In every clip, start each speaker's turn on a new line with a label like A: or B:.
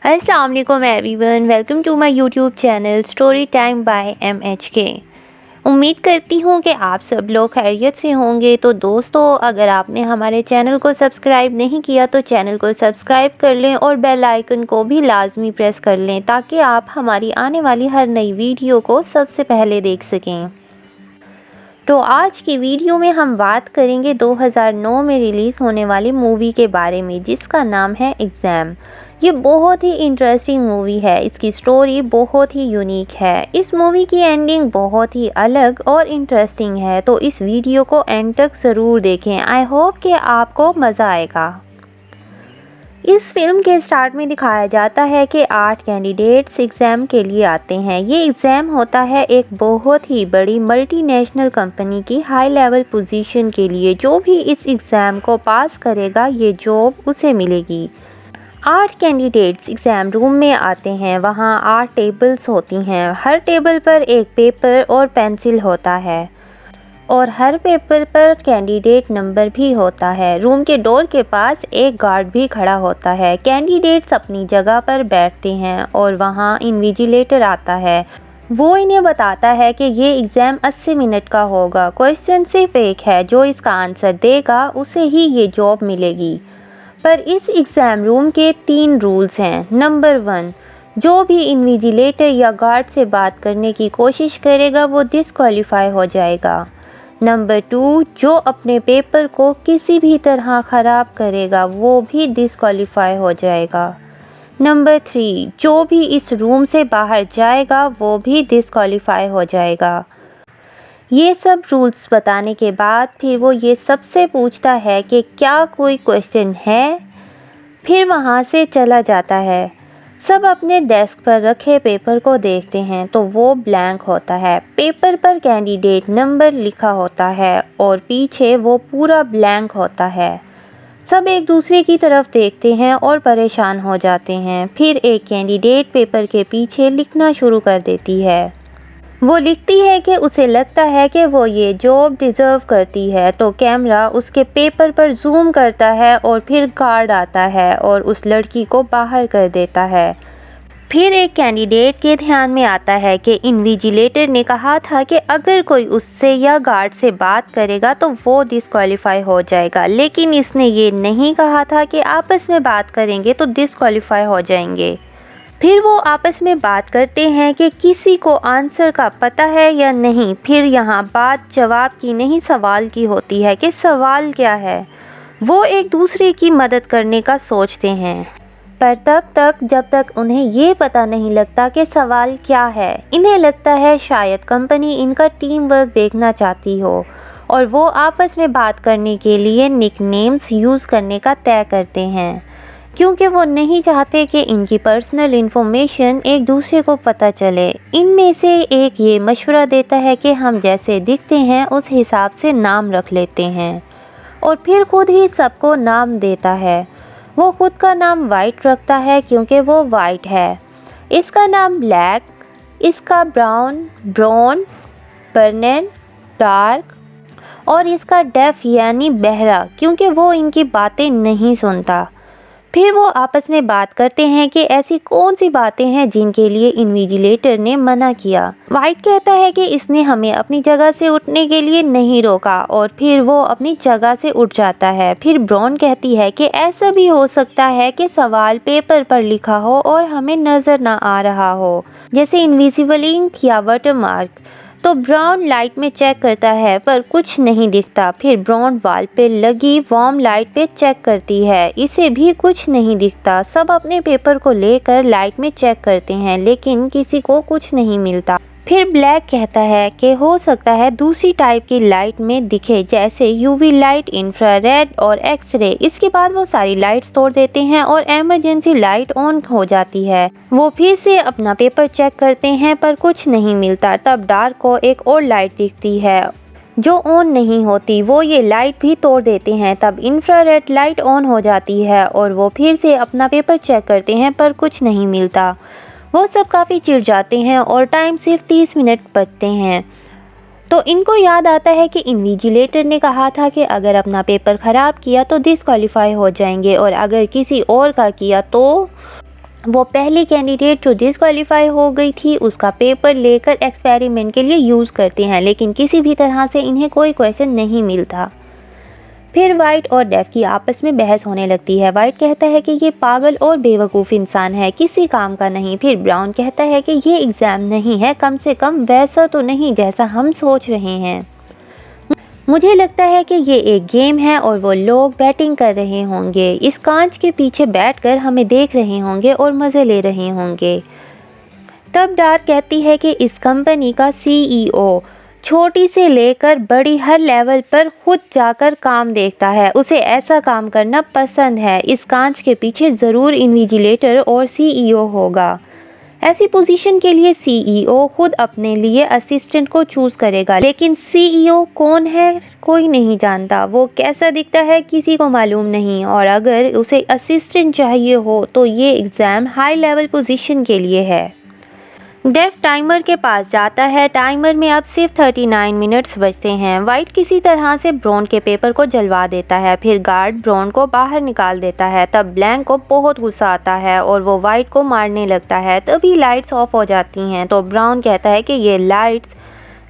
A: अस्सलाम वालेकुम everyone, welcome to my YouTube channel story time by MHK। उम्मीद करती हूँ कि आप सब लोग खैरियत से होंगे। तो दोस्तों, अगर आपने हमारे चैनल को सब्सक्राइब नहीं किया तो चैनल को सब्सक्राइब कर लें और बेल आइकन को भी लाजमी प्रेस कर लें ताकि आप हमारी आने वाली हर नई वीडियो को सबसे पहले देख सकें। तो आज की वीडियो में हम बात करेंगे 2009 में रिलीज़ होने वाली मूवी के बारे में जिसका नाम है एग्ज़ाम। ये बहुत ही इंटरेस्टिंग मूवी है। इसकी स्टोरी बहुत ही यूनिक है। इस मूवी की एंडिंग बहुत ही अलग और इंटरेस्टिंग है। तो इस वीडियो को एंड तक ज़रूर देखें। आई होप कि आपको मज़ा आएगा। इस फिल्म के स्टार्ट में दिखाया जाता है कि 8 कैंडिडेट्स एग्ज़ाम के लिए आते हैं। ये एग्ज़ाम होता है एक बहुत ही बड़ी मल्टीनेशनल कंपनी की हाई लेवल पोजीशन के लिए। जो भी इस एग्ज़ाम को पास करेगा ये जॉब उसे मिलेगी। 8 कैंडिडेट्स एग्ज़ाम रूम में आते हैं। वहाँ 8 टेबल्स होती हैं। हर टेबल पर एक पेपर और पेंसिल होता है और हर पेपर पर कैंडिडेट नंबर भी होता है। रूम के डोर के पास एक गार्ड भी खड़ा होता है। कैंडिडेट्स अपनी जगह पर बैठते हैं और वहाँ इन्विजिलेटर आता है। वो इन्हें बताता है कि ये एग्ज़ाम 80 मिनट का होगा। क्वेश्चन सिर्फ एक है, जो इसका आंसर देगा उसे ही ये जॉब मिलेगी। पर इस एग्ज़ाम रूम के 3 रूल्स हैं। नंबर 1, जो भी इन्विजिलेटर या गार्ड से बात करने की कोशिश करेगा वो डिस्क्वालीफाई हो जाएगा। नंबर 2, जो अपने पेपर को किसी भी तरह ख़राब करेगा वो भी डिस्क्वालीफाई हो जाएगा। नंबर 3, जो भी इस रूम से बाहर जाएगा वो भी डिस्क्वालीफाई हो जाएगा। ये सब रूल्स बताने के बाद फिर वो ये सबसे पूछता है कि क्या कोई क्वेश्चन है। फिर वहाँ से चला जाता है। सब अपने डेस्क पर रखे पेपर को देखते हैं तो वो ब्लैंक होता है। पेपर पर कैंडिडेट नंबर लिखा होता है और पीछे वो पूरा ब्लैंक होता है। सब एक दूसरे की तरफ देखते हैं और परेशान हो जाते हैं। फिर एक कैंडिडेट पेपर के पीछे लिखना शुरू कर देती है। वो लिखती है कि उसे लगता है कि वो ये जॉब डिज़र्व करती है। तो कैमरा उसके पेपर पर जूम करता है और फिर गार्ड आता है और उस लड़की को बाहर कर देता है। फिर एक कैंडिडेट के ध्यान में आता है कि इन्विजिलेटर ने कहा था कि अगर कोई उससे या गार्ड से बात करेगा तो वो डिस्क्वालीफाई हो जाएगा, लेकिन इसने ये नहीं कहा था कि आपस में बात करेंगे तो डिस्क्वालीफाई हो जाएंगे। फिर वो आपस में बात करते हैं कि किसी को आंसर का पता है या नहीं। फिर यहाँ बात जवाब की नहीं सवाल की होती है कि सवाल क्या है। वो एक दूसरे की मदद करने का सोचते हैं, पर तब तक जब तक उन्हें ये पता नहीं लगता कि सवाल क्या है। इन्हें लगता है शायद कंपनी इनका टीम वर्क देखना चाहती हो और वो आपस में बात करने के लिए निकनेम्स यूज़ करने का तय करते हैं, क्योंकि वो नहीं चाहते कि इनकी पर्सनल इन्फॉर्मेशन एक दूसरे को पता चले। इनमें से एक ये मशवरा देता है कि हम जैसे दिखते हैं उस हिसाब से नाम रख लेते हैं और फिर खुद ही सबको नाम देता है। वो खुद का नाम वाइट रखता है क्योंकि वो वाइट है। इसका नाम ब्लैक, इसका ब्राउन, ब्राउन, बर्नेट, डार्क और इसका डेफ यानी बहरा क्योंकि वो इनकी बातें नहीं सुनता। फिर वो आपस में बात करते हैं कि ऐसी कौन सी बातें हैं जिनके लिए इन्विजिलेटर ने मना किया। वाइट कहता है कि इसने हमें अपनी जगह से उठने के लिए नहीं रोका और फिर वो अपनी जगह से उठ जाता है। फिर ब्राउन कहती है कि ऐसा भी हो सकता है कि सवाल पेपर पर लिखा हो और हमें नज़र ना आ रहा हो, जैसे इनविजिबल इंक या वाटरमार्क। तो ब्राउन लाइट में चेक करता है पर कुछ नहीं दिखता। फिर ब्राउन वॉल पे लगी वार्म लाइट पे चेक करती है, इसे भी कुछ नहीं दिखता। सब अपने पेपर को लेकर लाइट में चेक करते हैं लेकिन किसी को कुछ नहीं मिलता। फिर ब्लैक कहता है कि हो सकता है दूसरी टाइप की लाइट में दिखे, जैसे यूवी लाइट, इंफ्रारेड और एक्सरे। इसके बाद वो सारी लाइट्स तोड़ देते हैं और इमरजेंसी लाइट ऑन हो जाती है। वो फिर से अपना पेपर चेक करते हैं पर कुछ नहीं मिलता। तब डार्क को एक और लाइट दिखती है जो ऑन नहीं होती। वो ये लाइट भी तोड़ देते हैं। तब इंफ्रारेड लाइट ऑन हो जाती है और वो फिर से अपना पेपर चेक करते हैं पर कुछ नहीं मिलता। वो सब काफ़ी चिढ़ जाते हैं और टाइम सिर्फ 30 मिनट बचते हैं। तो इनको याद आता है कि इन्विजिलेटर ने कहा था कि अगर अपना पेपर ख़राब किया तो डिस्क्वालीफाई हो जाएंगे और अगर किसी और का किया तो वो पहली कैंडिडेट जो डिसक्वालीफाई हो गई थी उसका पेपर लेकर एक्सपेरिमेंट के लिए यूज़ करते हैं, लेकिन किसी भी तरह से इन्हें कोई क्वेश्चन नहीं मिलता। फिर वाइट और डेफ की आपस में बहस होने लगती है। वाइट कहता है कि ये पागल और बेवकूफ़ इंसान है, किसी काम का नहीं। फिर ब्राउन कहता है कि ये एग्ज़ाम नहीं है, कम से कम वैसा तो नहीं जैसा हम सोच रहे हैं। मुझे लगता है कि ये एक गेम है और वो लोग बैटिंग कर रहे होंगे, इस कांच के पीछे बैठकर हमें देख रहे होंगे और मज़े ले रहे होंगे। तब डार्क कहती है कि इस कंपनी का सीईओ छोटी से लेकर बड़ी हर लेवल पर खुद जाकर काम देखता है, उसे ऐसा काम करना पसंद है। इस कांच के पीछे ज़रूर इन्विजिलेटर और सीईओ होगा। ऐसी पोजीशन के लिए सीईओ खुद अपने लिए असिस्टेंट को चूज़ करेगा, लेकिन सीईओ कौन है कोई नहीं जानता, वो कैसा दिखता है किसी को मालूम नहीं, और अगर उसे असिस्टेंट चाहिए हो तो ये एग्ज़ाम हाई लेवल पोजीशन के लिए है। डेफ टाइमर के पास जाता है। टाइमर में अब सिर्फ 39 मिनट्स बचते हैं। वाइट किसी तरह से ब्राउन के पेपर को जलवा देता है। फिर गार्ड ब्राउन को बाहर निकाल देता है। तब ब्लैंक को बहुत गुस्सा आता है और वो वाइट को मारने लगता है। तभी लाइट्स ऑफ हो जाती हैं तो ब्राउन कहता है कि ये लाइट्स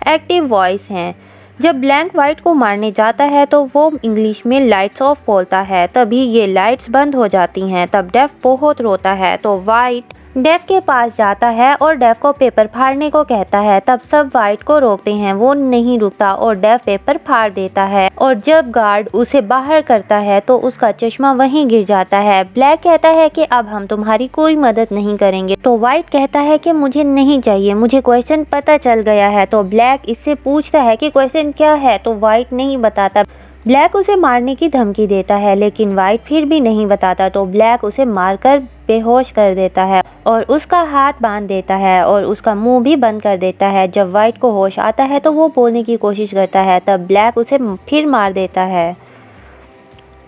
A: एक्टिव वॉइस हैं। जब ब्लैंक वाइट को मारने जाता है तो वो इंग्लिश में लाइट्स ऑफ बोलता है। तभी ये लाइट्स बंद हो जाती हैं। तब डेफ बहुत रोता है तो वाइट डेफ के पास जाता है और डेफ को पेपर फाड़ने को कहता है। तब सब वाइट को रोकते हैं, वो नहीं रुकता और डेफ पेपर फाड़ देता है। और जब गार्ड उसे बाहर करता है तो उसका चश्मा वहीं गिर जाता है। ब्लैक कहता है कि अब हम तुम्हारी कोई मदद नहीं करेंगे। तो वाइट कहता है कि मुझे नहीं चाहिए, मुझे क्वेश्चन पता चल गया है। तो ब्लैक इससे पूछता है कि क्वेश्चन क्या है, तो वाइट नहीं बताता। ब्लैक उसे मारने की धमकी देता है, लेकिन वाइट फिर भी नहीं बताता। तो ब्लैक उसे मारकर बेहोश कर देता है और उसका हाथ बांध देता है और उसका मुंह भी बंद कर देता है। जब वाइट को होश आता है तो वो बोलने की कोशिश करता है। तब ब्लैक उसे फिर मार देता है।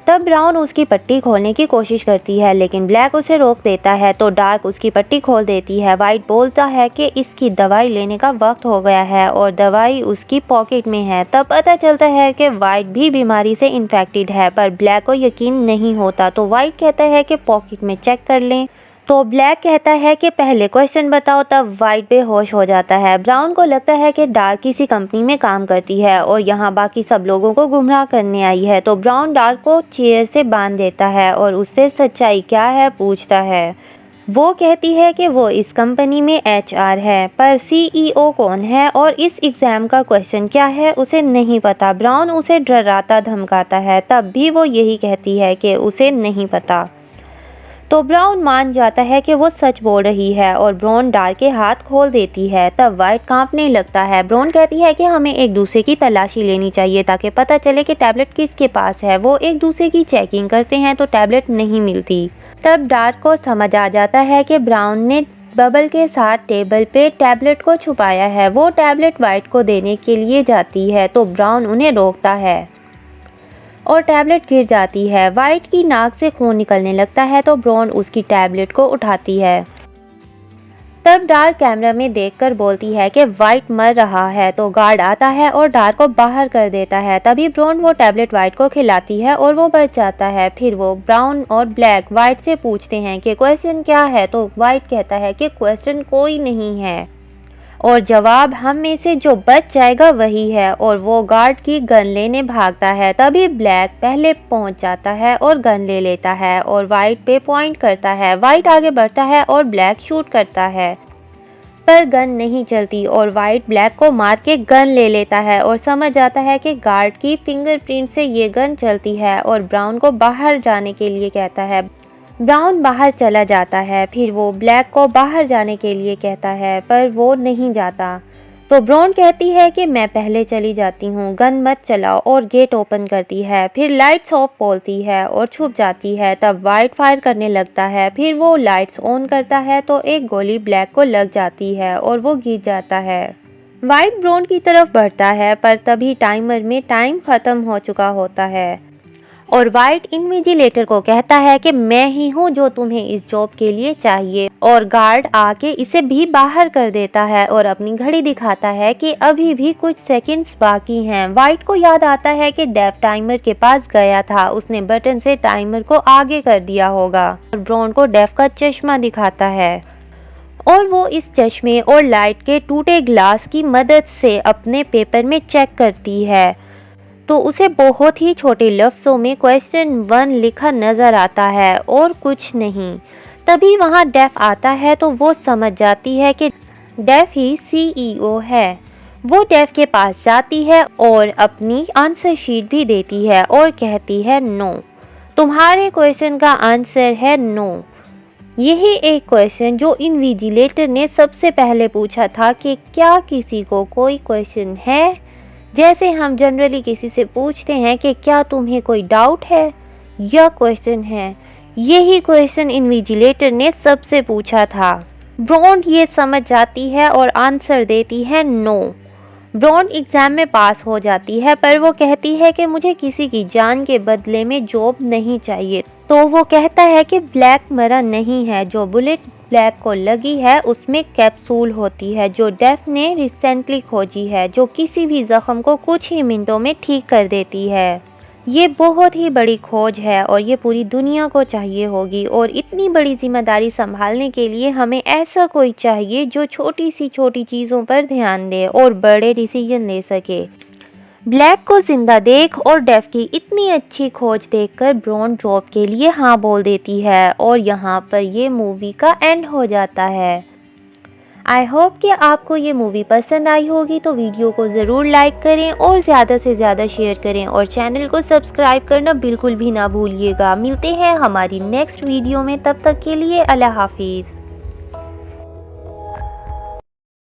A: तब ब्राउन उसकी पट्टी खोलने की कोशिश करती है, लेकिन ब्लैक उसे रोक देता है। तो डार्क उसकी पट्टी खोल देती है। वाइट बोलता है कि इसकी दवाई लेने का वक्त हो गया है और दवाई उसकी पॉकेट में है। तब पता चलता है कि वाइट भी बीमारी से इन्फेक्टेड है, पर ब्लैक को यकीन नहीं होता। तो वाइट कहता है कि पॉकेट में चेक कर लें। तो ब्लैक कहता है कि पहले क्वेश्चन बताओ। तब वाइट बेहोश हो जाता है। ब्राउन को लगता है कि डार्क किसी कंपनी में काम करती है और यहाँ बाकी सब लोगों को गुमराह करने आई है। तो ब्राउन डार्क को चेयर से बांध देता है और उससे सच्चाई क्या है पूछता है। वो कहती है कि वो इस कंपनी में एचआर है, पर सीईओ कौन है और इस एग्ज़ाम का क्वेश्चन क्या है उसे नहीं पता। ब्राउन उसे डराता धमकाता है, तब भी वो यही कहती है कि उसे नहीं पता। तो ब्राउन मान जाता है कि वो सच बोल रही है और ब्राउन डार्क के हाथ खोल देती है। तब वाइट कांपने लगता है। ब्राउन कहती है कि हमें एक दूसरे की तलाशी लेनी चाहिए ताकि पता चले कि टैबलेट किसके पास है। वो एक दूसरे की चेकिंग करते हैं तो टैबलेट नहीं मिलती। तब डार्क को समझ आ जाता है कि ब्राउन ने बबल के साथ टेबल पे टैबलेट को छुपाया है। वो टैबलेट वाइट को देने के लिए जाती है तो ब्राउन उन्हें रोकता है और टैबलेट गिर जाती है। वाइट की नाक से खून निकलने लगता है तो ब्राउन उसकी टैबलेट को उठाती है। तब डार्क कैमरा में देखकर बोलती है कि वाइट मर रहा है। तो गार्ड आता है और डार्क को बाहर कर देता है। तभी ब्राउन वो टैबलेट वाइट को खिलाती है और वो बच जाता है। फिर वो ब्राउन और ब्लैक वाइट से पूछते हैं कि क्वेश्चन क्या है। तो वाइट कहता है कि क्वेश्चन कोई नहीं है और जवाब हम में से जो बच जाएगा वही है, और वो गार्ड की गन लेने भागता है। तभी ब्लैक पहले पहुंच जाता है और गन ले लेता है और वाइट पे पॉइंट करता है। वाइट आगे बढ़ता है और ब्लैक शूट करता है, पर गन नहीं चलती और वाइट ब्लैक को मार के गन ले लेता है और समझ जाता है कि गार्ड की फिंगरप्रिंट से ये गन चलती है और ब्राउन को बाहर जाने के लिए कहता है। ब्राउन बाहर चला जाता है। फिर वो ब्लैक को बाहर जाने के लिए कहता है, पर वो नहीं जाता। तो ब्राउन कहती है कि मैं पहले चली जाती हूँ, गन मत चलाओ, और गेट ओपन करती है। फिर लाइट्स ऑफ बोलती है और छुप जाती है। तब वाइट फायर करने लगता है। फिर वो लाइट्स ऑन करता है तो एक गोली ब्लैक को लग जाती है और वो गिर जाता है। वाइट ब्राउन की तरफ बढ़ता है, पर तभी टाइमर में टाइम ख़त्म हो चुका होता है और वाइट इन्विजिलेटर को कहता है कि मैं ही हूँ जो तुम्हें इस जॉब के लिए चाहिए, और गार्ड आके इसे भी बाहर कर देता है और अपनी घड़ी दिखाता है कि अभी भी कुछ सेकंड्स बाकी हैं। वाइट को याद आता है कि डेव टाइमर के पास गया था, उसने बटन से टाइमर को आगे कर दिया होगा। और ब्रॉन को डेव का चश्मा दिखाता है और वो इस चश्मे और लाइट के टूटे ग्लास की मदद से अपने पेपर में चेक करती है तो उसे बहुत ही छोटे लफ्ज़ों में क्वेश्चन 1 लिखा नज़र आता है और कुछ नहीं। तभी वहाँ डेफ आता है तो वो समझ जाती है कि डेफ ही CEO है। वो डेफ के पास जाती है और अपनी आंसर शीट भी देती है और कहती है नो, तुम्हारे क्वेश्चन का आंसर है नो। यही एक क्वेश्चन जो इन्विजिलेटर ने सबसे पहले पूछा था कि क्या किसी को कोई क्वेश्चन है, जैसे हम जनरली किसी से पूछते हैं कि क्या तुम्हें कोई डाउट है या क्वेश्चन है। यही क्वेश्चन इन्विजिलेटर ने सबसे पूछा था। ब्रॉन ये समझ जाती है और आंसर देती है नो। ब्रॉन एग्ज़ाम में पास हो जाती है पर वो कहती है कि मुझे किसी की जान के बदले में जॉब नहीं चाहिए। तो वो कहता है कि ब्लैक मरा नहीं है, जो बुलेट ब्लैक को लगी है उसमें कैप्सूल होती है जो डेफ ने रिसेंटली खोजी है, जो किसी भी ज़ख्म को कुछ ही मिनटों में ठीक कर देती है। ये बहुत ही बड़ी खोज है और ये पूरी दुनिया को चाहिए होगी, और इतनी बड़ी जिम्मेदारी संभालने के लिए हमें ऐसा कोई चाहिए जो छोटी सी छोटी चीज़ों पर ध्यान दे और बड़े डिसीजन ले सके। ब्लैक को जिंदा देख और डेफ की इतनी अच्छी खोज देखकर ब्रॉन जॉब के लिए हाँ बोल देती है और यहाँ पर ये मूवी का एंड हो जाता है। आई होप कि आपको ये मूवी पसंद आई होगी, तो वीडियो को ज़रूर लाइक करें और ज़्यादा से ज़्यादा शेयर करें और चैनल को सब्सक्राइब करना बिल्कुल भी ना भूलिएगा। मिलते हैं हमारी नेक्स्ट वीडियो में, तब तक के लिए अल्लाह हाफिज़।